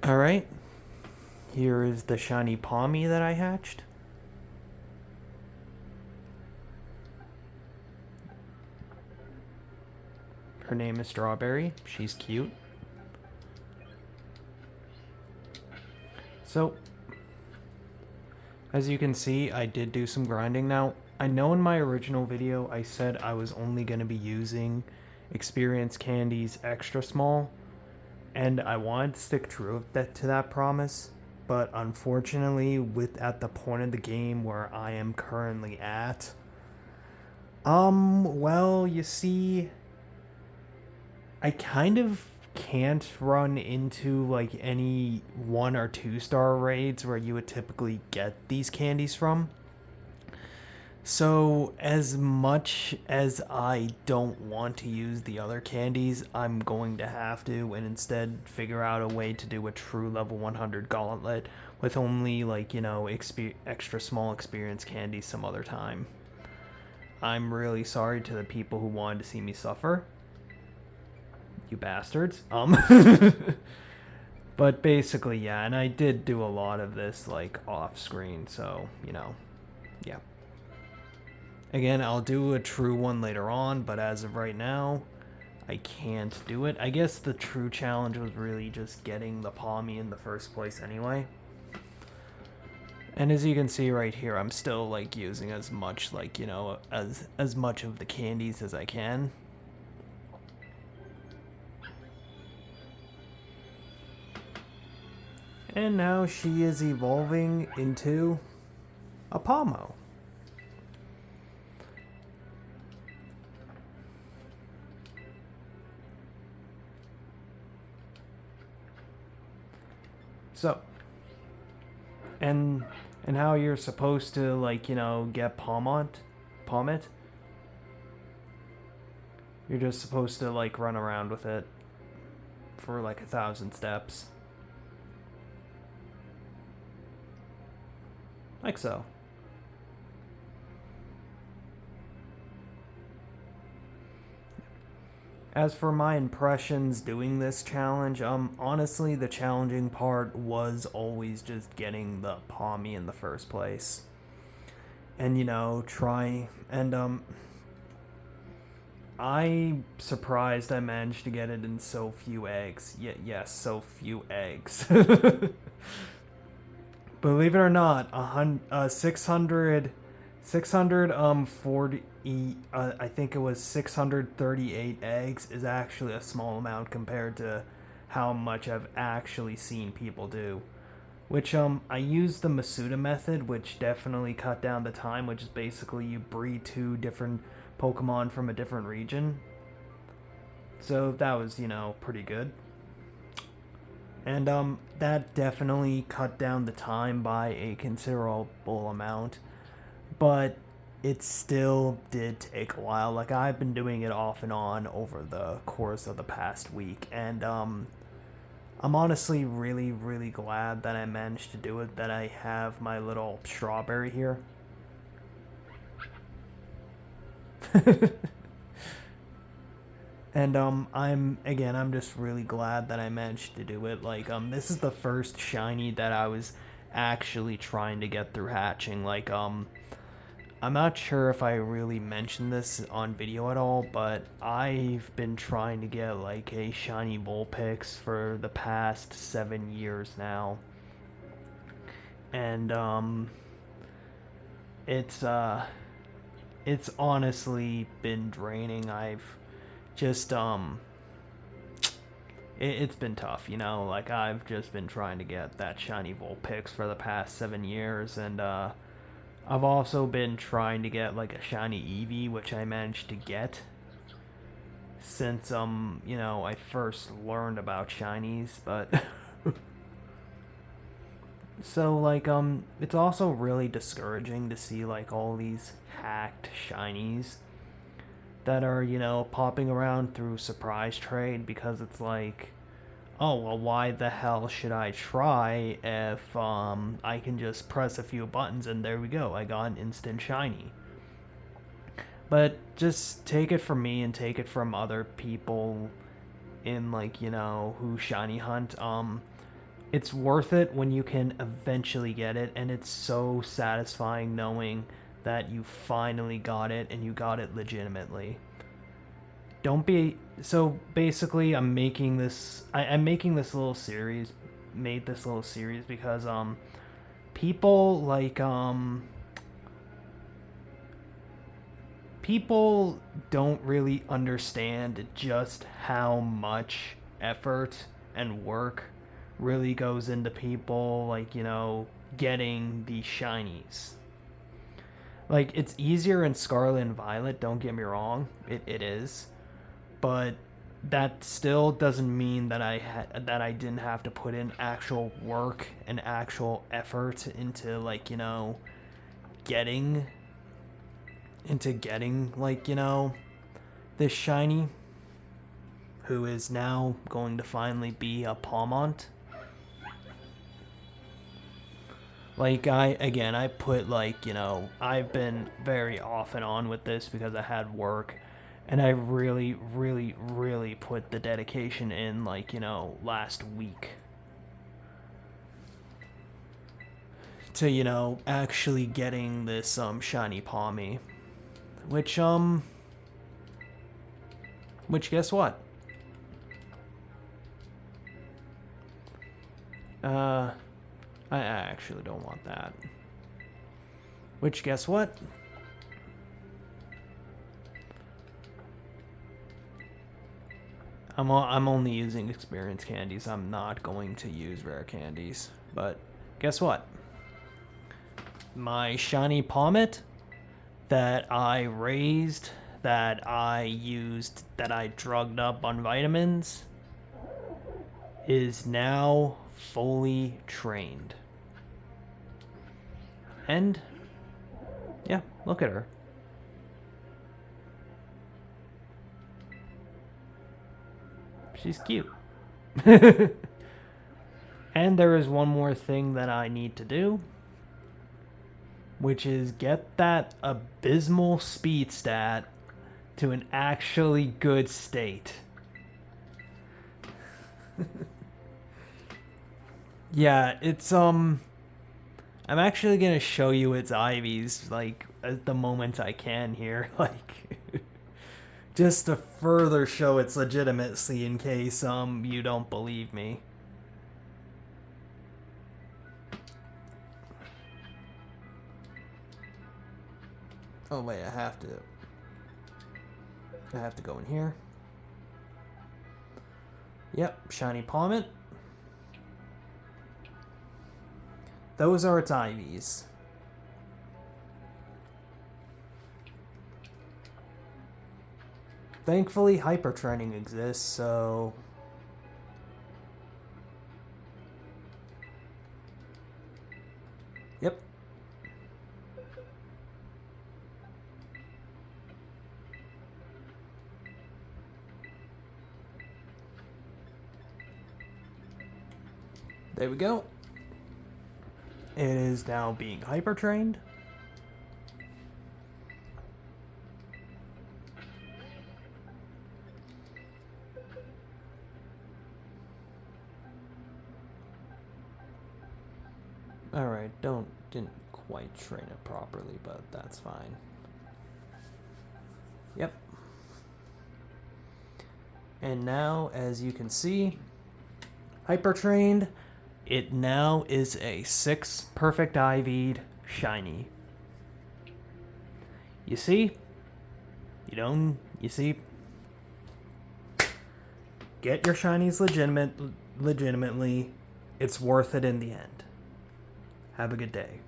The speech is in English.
Alright, here is the shiny Pawmi that I hatched. Her name is Strawberry. She's cute. So, as you can see, I did do some grinding. Now, I know in my original video I said I was only going to be using Experience Candies extra small, and I wanted to stick true to that promise, but unfortunately, at the point of the game where I am currently at, well, you see, I kind of can't run into like any 1 or 2 star raids where you would typically get these candies from. So, as much as I don't want to use the other candies, I'm going to have to and instead figure out a way to do a true level 100 gauntlet with only, like, extra small experience candies some other time. I'm really sorry to the people who wanted to see me suffer. You bastards. But basically, yeah, and I did do a lot of this, like, off screen, so, yeah. Again, I'll do a true one later on, but as of right now, I can't do it. I guess the true challenge was really just getting the Pawmi in the first place anyway. And as you can see right here, I'm still, like, using as much, like, as much of the candies as I can. And now she is evolving into a Pawmo. So, and how you're supposed to, like, get Pawmit. You're just supposed to, like, run around with it for like 1,000 steps. Like so. As for my impressions doing this challenge, honestly, the challenging part was always just getting the Pawmi in the first place. And, I'm surprised I managed to get it in so few eggs. Yes, so few eggs. Believe it or not, 640, I think it was 638 eggs is actually a small amount compared to how much I've actually seen people do. Which, I used the Masuda method, which definitely cut down the time, which is basically you breed 2 different Pokemon from a different region. So that was, pretty good. And that definitely cut down the time by a considerable amount. But it still did take a while. Like, I've been doing it off and on over the course of the past week. And I'm honestly really, really glad that I managed to do it, that I have my little Strawberry here. And I'm just really glad that I managed to do it. Like, this is the first shiny that I was actually trying to get through hatching. Like, I'm not sure if I really mentioned this on video at all, but I've been trying to get like a shiny Vulpix for the past 7 years now. And it's honestly been draining. I've just it's been tough, like, I've just been trying to get that shiny Vulpix for the past 7 years, and I've also been trying to get like a shiny Eevee, which I managed to get since I first learned about shinies, but so, like, it's also really discouraging to see like all these hacked shinies that are, popping around through surprise trade, because it's like, oh, well, why the hell should I try if I can just press a few buttons and there we go, I got an instant shiny. But just take it from me and take it from other people in, like, who shiny hunt. it's worth it when you can eventually get it, and it's so satisfying knowing that you finally got it and you got it legitimately. Don't be so basically I'm making this I'm making this little series made this little series because people like people don't really understand just how much effort and work really goes into people, like, you know, getting these shinies. Like, it's easier in Scarlet and Violet, don't get me wrong, it is. But that still doesn't mean that that I didn't have to put in actual work and actual effort into, like, you know, getting like, you know, this shiny, who is now going to finally be a Pawmont. Like, I put, like, you know, I've been very off and on with this because I had work, and I really, really, really put the dedication in, like, you know, last week to, you know, actually getting this, shiny Pawmi. Which guess what? I actually don't want that. Which, guess what? I'm only using experience candies. I'm not going to use rare candies. But guess what? My shiny Pommet that I raised, that I used, that I drugged up on vitamins, is now fully trained. And yeah, look at her. She's cute. And there is one more thing that I need to do, which is get that abysmal speed stat to an actually good state. Yeah, it's I'm actually gonna show you its IVs, like, at the moment I can here, like, just to further show its legitimacy in case you don't believe me. Oh wait, I have to go in here. Yep, shiny Pommet. Those are its IVs. Thankfully, hyper training exists, so yep. There we go. It is now being hyper trained. Alright, didn't quite train it properly, but that's fine. Yep. And now, as you can see, hyper trained, it now is a 6 perfect IV'd shiny. You see? You see? Get your shinies legitimately. It's worth it in the end. Have a good day.